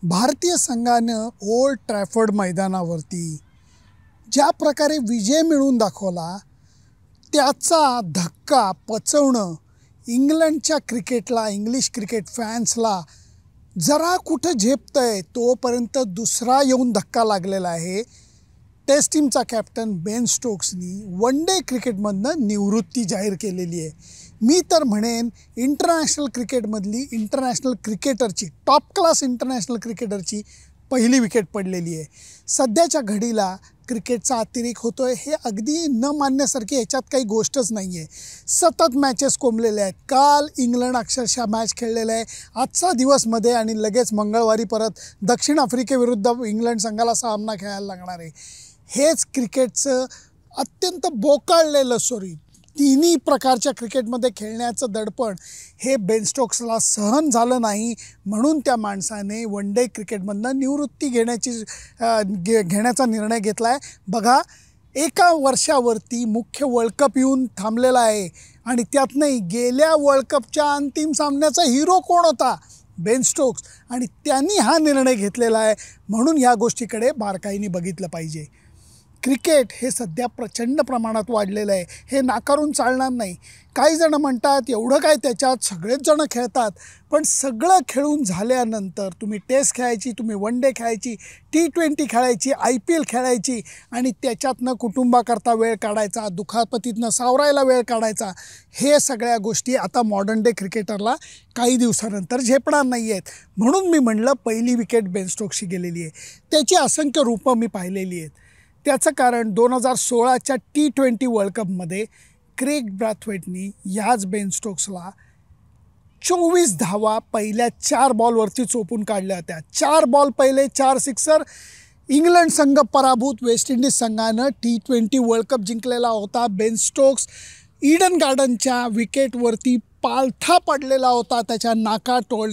भारतीय संघानं old Trafford मैदानावरती ज्या प्रकारे विजय मिळवून दाखवला त्याचा धक्का पचवणं इंग्लंडच्या क्रिकेटला, इंग्लिश क्रिकेट फॅन्सला जरा कुठं झेपतंय तोपर्यंत दुसरा येऊन धक्का लागलेला आहे. टेस्ट टीमचा कॅप्टन बेन स्टोक्सनी वन डे क्रिकेटमधनं निवृत्ती जाहीर केलेली आहे. मी तर म्हणेन इंटरनॅशनल क्रिकेटमधली इंटरनॅशनल क्रिकेटरची, टॉप क्लास इंटरनॅशनल क्रिकेटरची पहिली विकेट पडलेली आहे. सध्याच्या घडीला क्रिकेटचा अतिरेक होतो आहे हे अगदी न मानण्यासारखी, ह्याच्यात काही गोष्टच नाही आहे. सतत मॅचेस कोंबलेल्या आहेत. काल इंग्लंड अक्षरशः मॅच खेळलेला आहे. आजचा दिवसमध्ये आणि लगेच मंगळवारी परत दक्षिण आफ्रिकेविरुद्ध इंग्लंड संघाला सामना खेळायला लागणार आहे. हेच क्रिकेटचं अत्यंत बोकाळलेलं तिन्ही प्रकारच्या क्रिकेटमध्ये खेळण्याचं दडपण हे बेन स्टोक्सला सहन झालं नाही. म्हणून त्या माणसाने वन डे क्रिकेटमधनं निवृत्ती घेण्याचा निर्णय घेतला आहे. बघा, एका वर्षावरती मुख्य वर्ल्ड कप येऊन थांबलेला आहे आणि त्यातनंही गेल्या वर्ल्ड कपच्या अंतिम सामन्याचा हिरो कोण होता? बेन स्टोक्स. आणि त्यांनी हा निर्णय घेतलेला आहे. म्हणून ह्या गोष्टीकडे बारकाईने बघितलं पाहिजे. क्रिकेट हे सध्या प्रचंड प्रमाणात वाढलेलं आहे, हे नाकारून चालणार नाही. काही जण म्हणतात एवढं काय त्याच्यात, सगळेच जण खेळतात. पण सगळं खेळून झाल्यानंतर तुम्ही टेस्ट खेळायची, तुम्ही वन डे खेळायची, T20 खेळायची, IPL खेळायची आणि त्याच्यातनं कुटुंबाकरता वेळ काढायचा, दुखापतीतनं सावरायला वेळ काढायचा, हे सगळ्या गोष्टी आता मॉडर्न डे क्रिकेटरला काही दिवसानंतर झेपणार नाही आहेत. म्हणून मी म्हणलं पहिली विकेट बेन स्टोक्सची गेलेली आहे. त्याची असंख्य रूपं मी पाहिलेली आहेत. त्याचं कारण 2016च्या T20 वर्ल्ड कपमध्ये क्रेग ब्रॅथवेटनी ह्याच बेन स्टोक्सला 24 धावा पहिल्या 4 बॉलवरती चोपून काढल्या होत्या. 4 बॉल पहिले 4 सिक्सर. इंग्लंड संघ पराभूत. वेस्ट इंडिज संघानं T20 वर्ल्ड कप जिंकलेला होता. बेन स्टोक्स ईडन गार्डनच्या विकेटवरती पालथा पडलेला होता. त्याच्या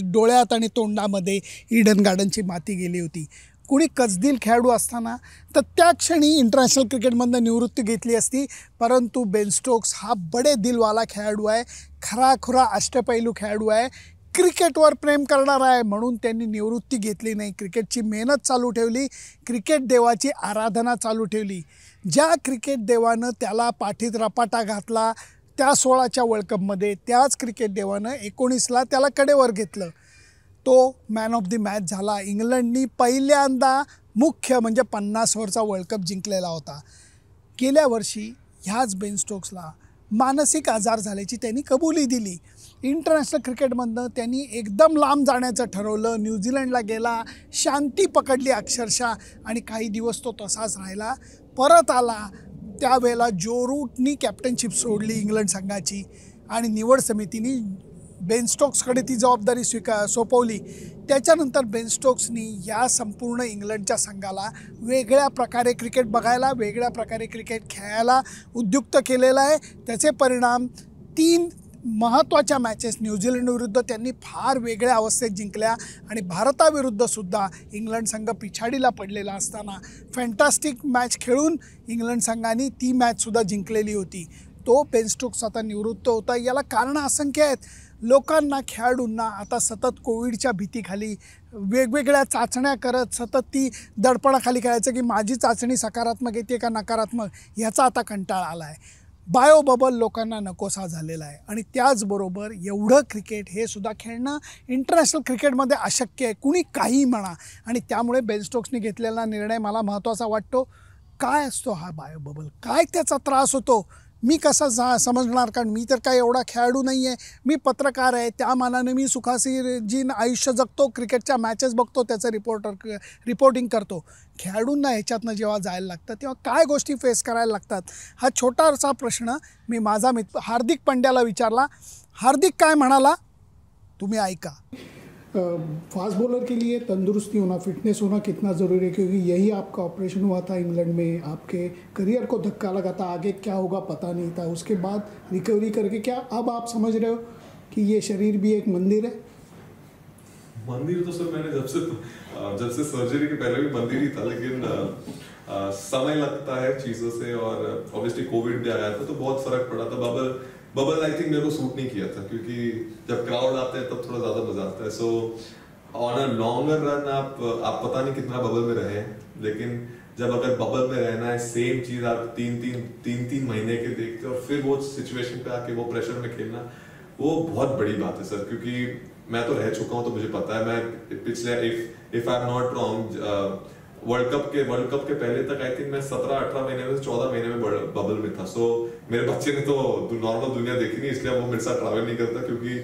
डोळ्यात आणि तोंडामध्ये ईडन गार्डनची माती गेली होती. कुणी कजदिल खेळाडू असताना तर त्या क्षणी इंटरनॅशनल क्रिकेटमधनं निवृत्ती घेतली असती. परंतु बेन स्टोक्स हा बडे दिलवाला खेळाडू आहे, खराखुरा अष्टपैलू खेळाडू आहे, क्रिकेटवर प्रेम करणारा आहे. म्हणून त्यांनी निवृत्ती घेतली नाही, क्रिकेटची मेहनत चालू ठेवली, क्रिकेट देवाची आराधना चालू ठेवली. ज्या क्रिकेट देवानं त्याला पाठीत रपाटा घातला त्या 16च्या वर्ल्ड कपमध्ये, त्याच क्रिकेट देवानं 19ला त्याला कडेवर घेतलं. तो मॅन ऑफ द मॅच झाला. इंग्लंडनी पहिल्यांदा मुख्य म्हणजे 50 ओव्हरचा वर्ल्ड कप जिंकलेला होता. गेल्या वर्षी ह्याच बेन स्टोक्सला मानसिक आजार झाल्याची त्यांनी कबुली दिली. इंटरनॅशनल क्रिकेटमधनं त्यांनी एकदम लांब जाण्याचं ठरवलं. न्यूझीलंडला गेला, शांती पकडली अक्षरशः आणि काही दिवस तो तसाच राहिला. परत आला त्यावेळेला जो रूटनी कॅप्टनशिप सोडली इंग्लंड संघाची आणि निवड समितीने बेन स्टोक्सकडे ती जबाबदारी सोपवली. त्याच्यानंतर बेन स्टोक्सनी या संपूर्ण इंग्लंडच्या संघाला वेगळ्या प्रकारे क्रिकेट बघायला, वेगळ्या प्रकारे क्रिकेट खेळायला उद्युक्त केलेलं आहे. त्याचे परिणाम 3 महत्त्वाच्या मॅचेस न्यूझीलंडविरुद्ध त्यांनी फार वेगळ्या अवस्थेत जिंकल्या आणि भारताविरुद्धसुद्धा इंग्लंड संघ पिछाडीला पडलेला असताना फॅन्टॅस्टिक मॅच खेळून इंग्लंड संघाने ती मॅचसुद्धा जिंकलेली होती. तो बेन स्टोक्स आता निवृत्त होता. याला कारणं असंख्य आहेत. लोकांना, खेळाडूंना आता सतत कोविडच्या भीतीखाली वेगवेगळ्या चाचण्या करत सतत ती दडपणाखाली खेळायचं की माझी चाचणी सकारात्मक येते का नकारात्मक, ह्याचा आता कंटाळा आला आहे. बायो बबल लोकांना नकोसा झालेला आहे. आणि त्याचबरोबर एवढं क्रिकेट हे सुद्धा खेळणं इंटरनॅशनल क्रिकेटमध्ये अशक्य आहे, कुणी काही म्हणा. आणि त्यामुळे बेन स्टोक्सने घेतलेला निर्णय मला महत्त्वाचा वाटतो. काय असतो हा बायो बबल, काय त्याचा त्रास होतो, मी कसा समजणार? कारण मी तर काय एवढा खेळाडू नाही आहे, मी पत्रकार आहे. त्या मानाने मी सुखासी आयुष्य जगतो, क्रिकेटच्या मॅचेस बघतो, त्याचं रिपोर्टिंग करतो. खेळाडूंना ह्याच्यातनं जेव्हा जायला लागतं तेव्हा काय गोष्टी फेस करायला लागतात, हा छोटासा प्रश्न मी माझा मित्र हार्दिक पंड्याला विचारला. हार्दिक काय म्हणाला तुम्ही ऐका. फास्ट बॉलर के लिए तंदुरुस्ती होना, फिटनेस होना कितना ज़रूरी है, क्योंकि यही आपका ऑपरेशन हुआ था इंग्लैंड में, आपके करियर को धक्का लगा था, आगे क्या होगा पता नहीं था. उसके बाद रिकवरी करके क्या अब आप समझ रहे हो कि ये शरीर भी एक मंदिर है? मंदिर तो सर मैंने जब से सर्जरी के पहले भी मंदिर ही था, लेकिन समय लगता है चीज़ों से और ऑब्वियसली कोविड भी आया था तो बहुत फ़र्क पड़ा था. बबल आई थिंक मेरे को सूट नहीं किया था, क्योंकि जब क्राउड आते हैं तब थोड़ा ज़्यादा मज़ा आता है. So on a longer run आप पता नहीं कितना बबल में रहे हैं, लेकिन जब अगर बबल में रहना है सेम चीज आप तीन महीने के देखते हो और फिर वो सिचुएशन पे आके वो प्रेशर में खेलना, वो बहुत बड़ी बात है सर। क्योंकि मैं तो रह चुका हूँ तो मुझे पता है। मैं पिछले if I am not wrong World Cup के पहले तक आई थिंक मैं 17-18 महीने में 14 महीने में बबल में था। सो मेरे बच्चे ने तो नॉर्मल दुनिया देखी नहीं, इसलिए वो मेरे साथ ट्रैवल नहीं करता, क्योंकि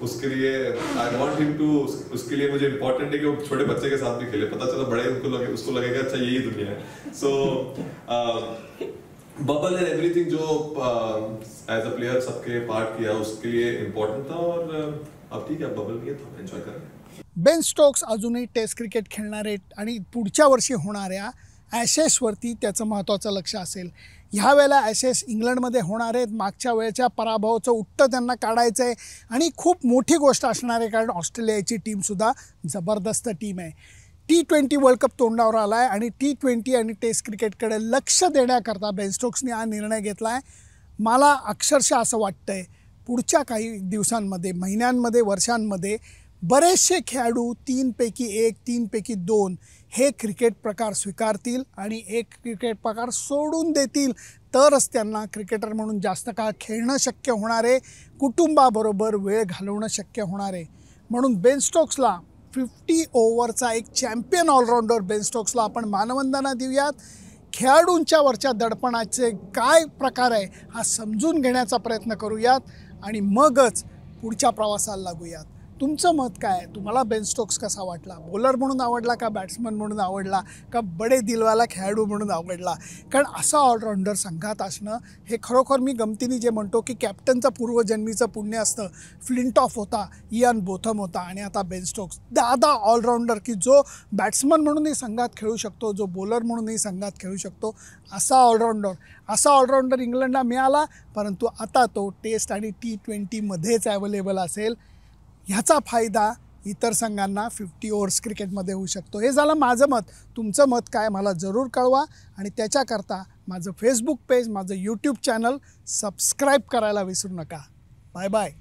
उसके लिए आई वांट हिम टू, उसके लिए मुझे इंपॉर्टेंट है कि वो छोटे बच्चे के साथ भी खेले। पता चला बड़े उसको लगेगा अच्छा यही दुनिया है। सो बबल एंड एवरीथिंग जो एज अ प्लेयर सबके पार्ट किया उसके लिए इम्पोर्टंट था, और अब ठीक है बबल में तो एंजॉय कर रहे हैं। बेन स्टोक्स अजूनही टेस्ट क्रिकेट खेळणार आहेत आणि पुढच्या वर्षी होणाऱ्या ॲशेसवरती त्याचं महत्त्वाचं लक्ष असेल। ह्या वेळेला ॲशेस इंग्लंडमध्ये होणार आहेत। मागच्या वेळेच्या पराभवाचं उत्तर त्यांना काढायचं आहे आणि खूप मोठी गोष्ट असणार आहे, कारण ऑस्ट्रेलियाची टीमसुद्धा जबरदस्त टीम आहे। T20 वर्ल्ड कप तोंडावर आला आहे आणि T20 आणि टेस्ट क्रिकेटकडे लक्ष देण्याकरता बेन स्टोक्सने हा निर्णय घेतला आहे। मला अक्षरशः असं वाटतं आहे पुढच्या काही दिवसांमध्ये, महिन्यांमध्ये, वर्षांमध्ये बरेचसे खेळाडू 3 पैकी 1, 3 पैकी 2 हे क्रिकेट प्रकार स्वीकारतील आणि एक क्रिकेट प्रकार सोडून देतील, तरच त्यांना क्रिकेटर म्हणून जास्त काळ खेळणं शक्य होणार आहे, कुटुंबाबरोबर वेळ घालवणं शक्य होणार आहे। म्हणून बेन स्टोक्सला 50 ओव्हरचा एक चॅम्पियन ऑलराऊंडर बेन स्टोक्सला आपण मानवंदना देऊयात। खेळाडूंच्या वरच्या दडपणाचे काय प्रकार आहे हा समजून घेण्याचा प्रयत्न करूयात आणि मगच पुढच्या प्रवासाला लागूयात। तुमचं मत काय आहे? तुम्हाला बेन स्टोक्स कसा वाटला? बॉलर म्हणून आवडला का बॅट्समन म्हणून आवडला का बडे दिलवाला खेळाडू म्हणून आवडला? कारण असा ऑलराऊंडर संघात असणं हे खरोखर मी गमतीने जे म्हणतो की कॅप्टनचं पूर्वजन्मीचं पुण्य असतं। फ्लिंटॉफ होता, इयान बोथम होता आणि आता बेन स्टोक्स, दादा ऑलराऊंडर की जो बॅट्समन म्हणूनही संघात खेळू शकतो, जो बॉलर म्हणूनही संघात खेळू शकतो, असा ऑलराऊंडर इंग्लंडला मिळाला, परंतु आता तो टेस्ट आणि T20मध्येच अवेलेबल असेल। ह्याचा फायदा इतर संघांना 50 ओव्हर्स क्रिकेटमध्ये होऊ शकतो। हे झालं माझं मत। तुमचं मत काय मला जरूर कळवा आणि त्याच्याकरता माझं फेसबुक पेज, माझं यूट्यूब चॅनल सबस्क्राईब करायला विसरू नका। Bye bye.